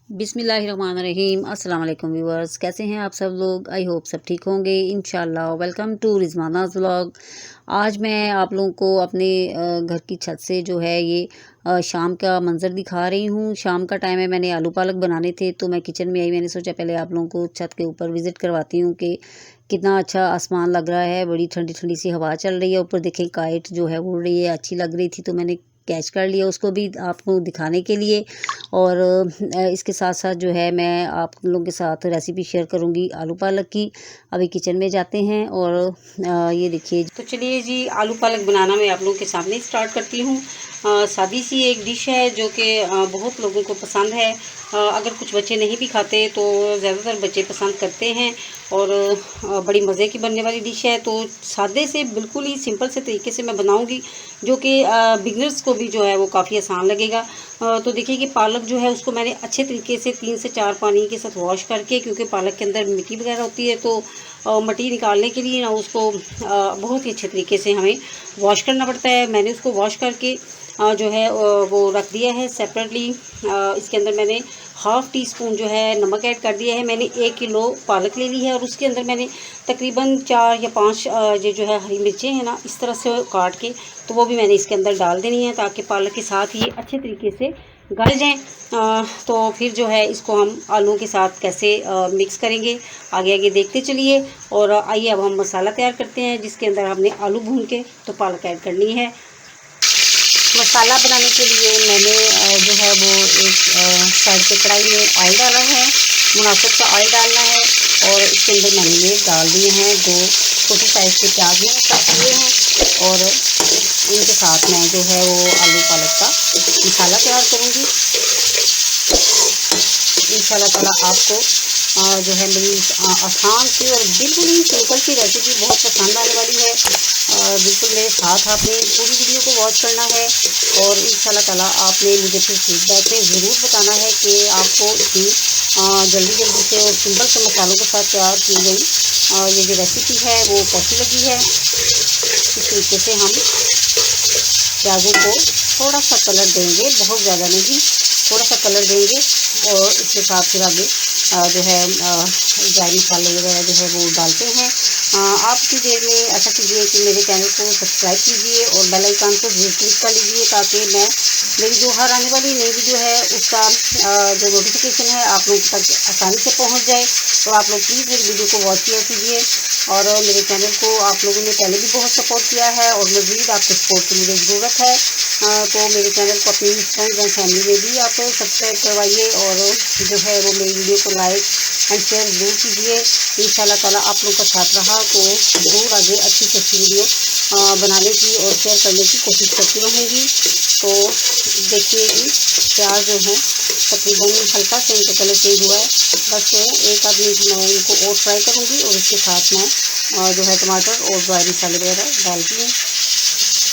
बिस्मिल्लाहिर्रहमानिर्रहीम। अस्सलाम वालेकुम व्यूअर्स, कैसे हैं आप सब लोग। आई होप सब ठीक होंगे इंशाल्लाह। Welcome to Rizwana's vlog. आज मैं आप लोगों को अपने घर की छत से जो है ये शाम का मंज़र दिखा रही हूँ। शाम का टाइम है, मैंने आलू पालक बनाने थे तो मैं किचन में आई। मैंने सोचा पहले आप लोगों को छत के ऊपर विज़िट करवाती हूँ कि कितना अच्छा आसमान लग रहा है। बड़ी ठंडी ठंडी सी हवा चल रही है, ऊपर देखें काइट जो है उड़ रही है, अच्छी लग रही थी तो मैंने कैच कर लिया उसको भी आपको दिखाने के लिए। और इसके साथ साथ जो है मैं आप लोगों के साथ रेसिपी शेयर करूंगी आलू पालक की। अभी किचन में जाते हैं और ये देखिए। तो चलिए जी, आलू पालक बनाना मैं आप लोगों के सामने स्टार्ट करती हूँ। सादी सी एक डिश है जो कि बहुत लोगों को पसंद है। अगर कुछ बच्चे नहीं भी खाते तो ज़्यादातर बच्चे पसंद करते हैं और बड़ी मज़े की बनने वाली डिश है। तो सादे से बिल्कुल ही सिंपल से तरीके से मैं बनाऊंगी जो कि बिगनर्स को भी जो है वो काफ़ी आसान लगेगा। तो देखिए कि पालक जो है उसको मैंने अच्छे तरीके से 3 से 4 पानी के साथ वॉश करके, क्योंकि पालक के अंदर मिट्टी वगैरह होती है तो मिट्टी निकालने के लिए ना उसको बहुत ही अच्छे तरीके से हमें वॉश करना पड़ता है। मैंने उसको वॉश करके जो है वो रख दिया है सेपरेटली। इसके अंदर मैंने हाफ़ टी स्पून जो है नमक ऐड कर दिया है। मैंने 1 किलो पालक ले ली है और उसके अंदर मैंने तकरीबन 4 या 5 ये जो है हरी मिर्चें हैं ना, इस तरह से काट के तो वो भी मैंने इसके अंदर डाल देनी है ताकि पालक के साथ ये अच्छे तरीके से गल जाएँ। तो फिर जो है इसको हम आलू के साथ कैसे मिक्स करेंगे आगे आगे देखते चलिए। और आइए अब हम मसाला तैयार करते हैं जिसके अंदर हमने आलू भून के तो पालक ऐड करनी है। मसाला बनाने के लिए मैंने जो है वो एक साइड पे कढ़ाई में ऑयल डाला है। मुनासिब सा ऑयल डालना है और इसके अंदर मैंने ये डाल दिए हैं 2 छोटी साइज़ के प्याज मैंने काट लिए हैं और इनके साथ मैं जो है वो आलू पालक का मसाला तैयार करूँगी। इंशाल्लाह ताला आपको जो है मेरी आसान सी और बिल्कुल ही सिंपल सी रेसिपी बहुत पसंद आने वाली है। बिल्कुल मेरे साथ आपने पूरी वीडियो को वॉच करना है और इंशाल्लाह ताला आपने मुझे फिर फीडबैक में ज़रूर बताना है कि आपको इतनी जल्दी जल्दी से और सिंपल से मसालों के साथ तैयार की गई ये जो रेसिपी है वो कैसी लगी है। इस तरीके से हम प्याज़ों को थोड़ा सा कलर देंगे, बहुत ज़्यादा नहीं, थोड़ा सा कलर देंगे और इसके साथ फिर आगे जो है ड्राई मसाले वगैरह जो है वो डालते हैं। आप इतनी देर में ऐसा कीजिए कि मेरे चैनल को सब्सक्राइब कीजिए और बेल आइकन को ज़रूर क्लिक कर लीजिए ताकि मैं मेरी जो हर आने वाली नई वीडियो है उसका जो नोटिफिकेशन है आप लोगों तक आसानी से पहुंच जाए। तो आप लोग प्लीज़ मेरी वीडियो को वॉच किया कीजिए और मेरे चैनल को आप लोगों ने पहले भी बहुत सपोर्ट किया है और मज़ीद आपके सपोर्ट की मुझे ज़रूरत है। तो मेरे चैनल को अपनी फ्रेंड्स एंड फैमिली में भी आप सब्सक्राइब करवाइए और जो है वो मेरी वीडियो को लाइक एंड शेयर ज़रूर कीजिए। इंशाल्लाह ताला आप लोगों का साथ रहा तो ज़रूर आगे अच्छी से अच्छी वीडियो बनाने की और शेयर करने की कोशिश करती रहूँगी। तो देखिए कि प्याज जो है तकरीबन हल्का से इनका कलर चेंज हुआ है, बस 1 आध मिनट मैं इनको और फ्राई करूँगी और इसके साथ मैं जो है टमाटर और ड्राई मसाले वगैरह डालती हूँ।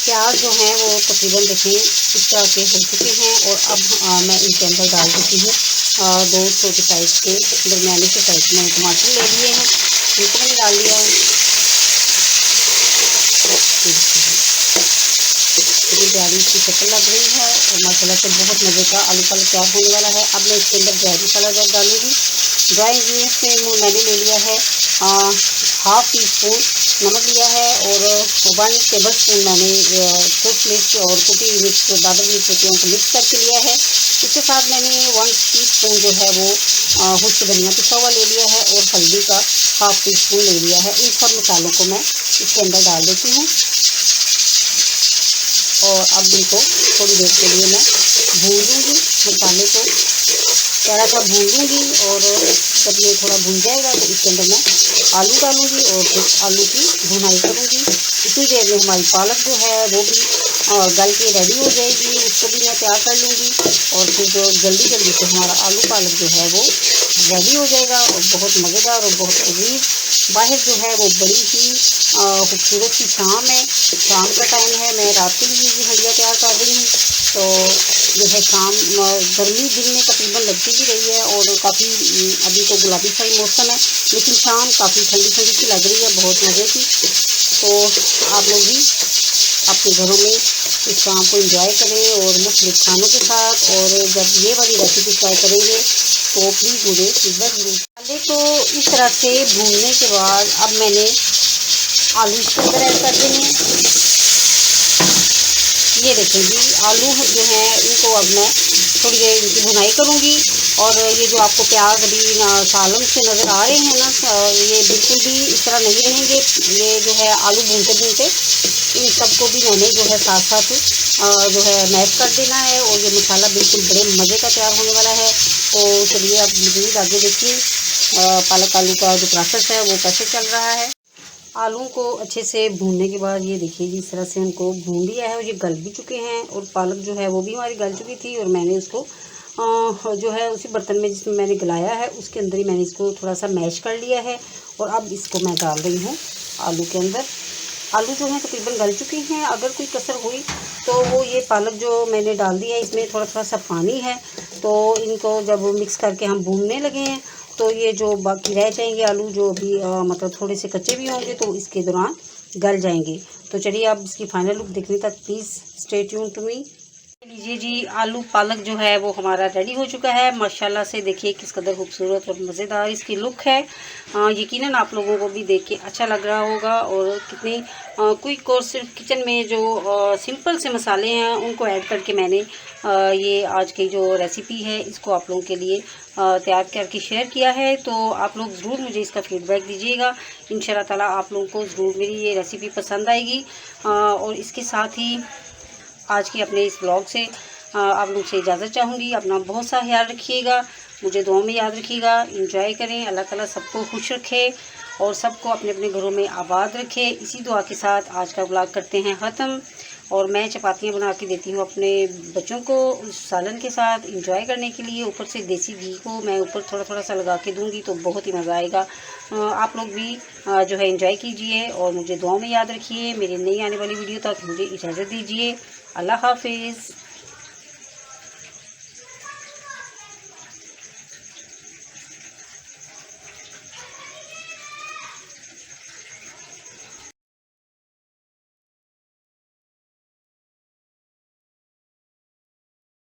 प्याज जो हैं वो तकरीबन देखें इस तरह के हो चुके हैं और अब मैं इनके अंदर डाल देती हूँ 2 छोटे साइज़ के दरमियाने से साइज़ के मैंने टमाटर ले लिए हैं, इनको मैंने डाल दिया है। कितनी प्यारी इसकी शक्ल लग रही है और माशाल्लाह से बहुत मज़े का आलू पालक तैयार होने वाला है। अब मैं इसके अंदर ड्राई मसाला डालूँगी। ड्राई इंग्रीडियंट्स में मैंने ले लिया है हाफ़ टी स्पून नमक लिया है और 1 टेबल स्पून मैंने सूख मिर्च और कुटी मिर्च जो दादर मिर्च होती है उनको मिक्स करके लिया है। इसके साथ मैंने 1 टीस्पून जो है वो खुश्क धनिया पिसा हुआ ले लिया है और हल्दी का हाफ़ टी स्पून ले लिया है। इन सब मसालों को मैं इसके अंदर डाल देती हूँ और अब इनको थोड़ी देर के लिए मैं भून लूँगी। मसाले को ज़रा सा भून लूँगी और जब ये थोड़ा भून जाएगा तो इसके अंदर मैं आलू डालूँगी और फिर आलू की भुनाई करूँगी। इसी देर में हमारी पालक जो है वो भी गल के रेडी हो जाएगी, उसको भी मैं तैयार कर लूँगी और फिर जो जल्दी जल्दी से हमारा आलू पालक जो है वो रेडी हो जाएगा और बहुत मज़ेदार और बहुत लज़ीज़। बाहर जो है वो बड़ी ही खूबसूरत सी शाम है, शाम का टाइम है, मैं रात के लिए ये हंडिया तैयार कर रही हूँ। तो जो है शाम गर्मी दिन में तकरीबन लगती भी रही है और काफ़ी अभी तो गुलाबी सा ही मौसम है, लेकिन शाम काफ़ी ठंडी ठंडी सी लग रही है, बहुत मज़े की। तो आप लोग भी अपने घरों में इस शाम को एंजॉय करें और मुख्तलिफ खानों के साथ। और जब ये वाली रेसिपी ट्राई करेंगे तो प्लीज़ मुझे फीडबैक जरूर। मसाले को इस तरह से भूनने के बाद अब मैंने आलू इसके अंदर ऐड कर देने हैं। ये देखें जी, आलू जो हैं इनको अब मैं थोड़ी देर इनकी भुनाई करूँगी। और ये जो आपको प्याज अभी सालन से नज़र आ रहे हैं ना, ये बिल्कुल भी इस तरह नहीं रहेंगे। ये जो है आलू भूनते भूनते इन सबको भी मैंने जो है साथ साथ जो है मैश कर देना है। और ये मसाला बिल्कुल बड़े मज़े का तैयार होने वाला है। तो चलिए आप मज़ीद आगे देखिए पालक आलू का जो प्रोसेस है वो कैसे चल रहा है। आलू को अच्छे से भूनने के बाद ये देखिए जी, इस तरह से उनको भून लिया है और ये गल भी चुके हैं। और पालक जो है वो भी हमारी गल चुकी थी और मैंने उसको जो है उसी बर्तन में जिसमें मैंने गलाया है उसके अंदर ही मैंने इसको थोड़ा सा मैश कर लिया है। और अब इसको मैं डाल रही हूँ आलू के अंदर। आलू जो है तकरीबन गल चुके हैं। अगर कोई कसर हुई तो वो ये पालक जो मैंने डाल दिया है, इसमें थोड़ा थोड़ा सा पानी है। तो इनको जब मिक्स करके हम भूनने लगे हैं तो ये जो बाकी रह जाएंगे आलू, जो भी मतलब थोड़े से कच्चे भी होंगे तो इसके दौरान गल जाएंगे। तो चलिए आप इसकी फाइनल लुक देखने तक please stay tune to me. लीजिए जी, आलू पालक जो है वो हमारा रेडी हो चुका है। माशाल्लाह से देखिए किस कदर खूबसूरत और मज़ेदार इसकी लुक है। यकीनन आप लोगों को भी देख के अच्छा लग रहा होगा। और कितनी क्विक और सिर्फ किचन में जो सिंपल से मसाले हैं उनको ऐड करके मैंने ये आज की जो रेसिपी है इसको आप लोगों के लिए तैयार करके शेयर किया है। तो आप लोग ज़रूर मुझे इसका फीडबैक दीजिएगा। इंशाल्लाह ताला आप लोगों को ज़रूर मेरी ये रेसिपी पसंद आएगी। और इसके साथ ही आज के अपने इस ब्लॉग से आप लोग से इजाज़त चाहूँगी। अपना बहुत सा ख्याल रखिएगा, मुझे दुआ में याद रखिएगा। एंजॉय करें, अल्लाह ताला सबको खुश रखे और सबको अपने अपने घरों में आबाद रखे। इसी दुआ के साथ आज का ब्लॉग करते हैं ख़त्म। और मैं चपातियाँ बना के देती हूँ अपने बच्चों को सालन के साथ एंजॉय करने के लिए। ऊपर से देसी घी को मैं ऊपर थोड़ा थोड़ा सा लगा के दूँगी तो बहुत ही मज़ा आएगा। आप लोग भी जो है एंजॉय कीजिए और मुझे दुआ में याद रखिए। मेरी नई आने वाली वीडियो तक मुझे इजाज़त दीजिए। अल्लाह हाफिज़।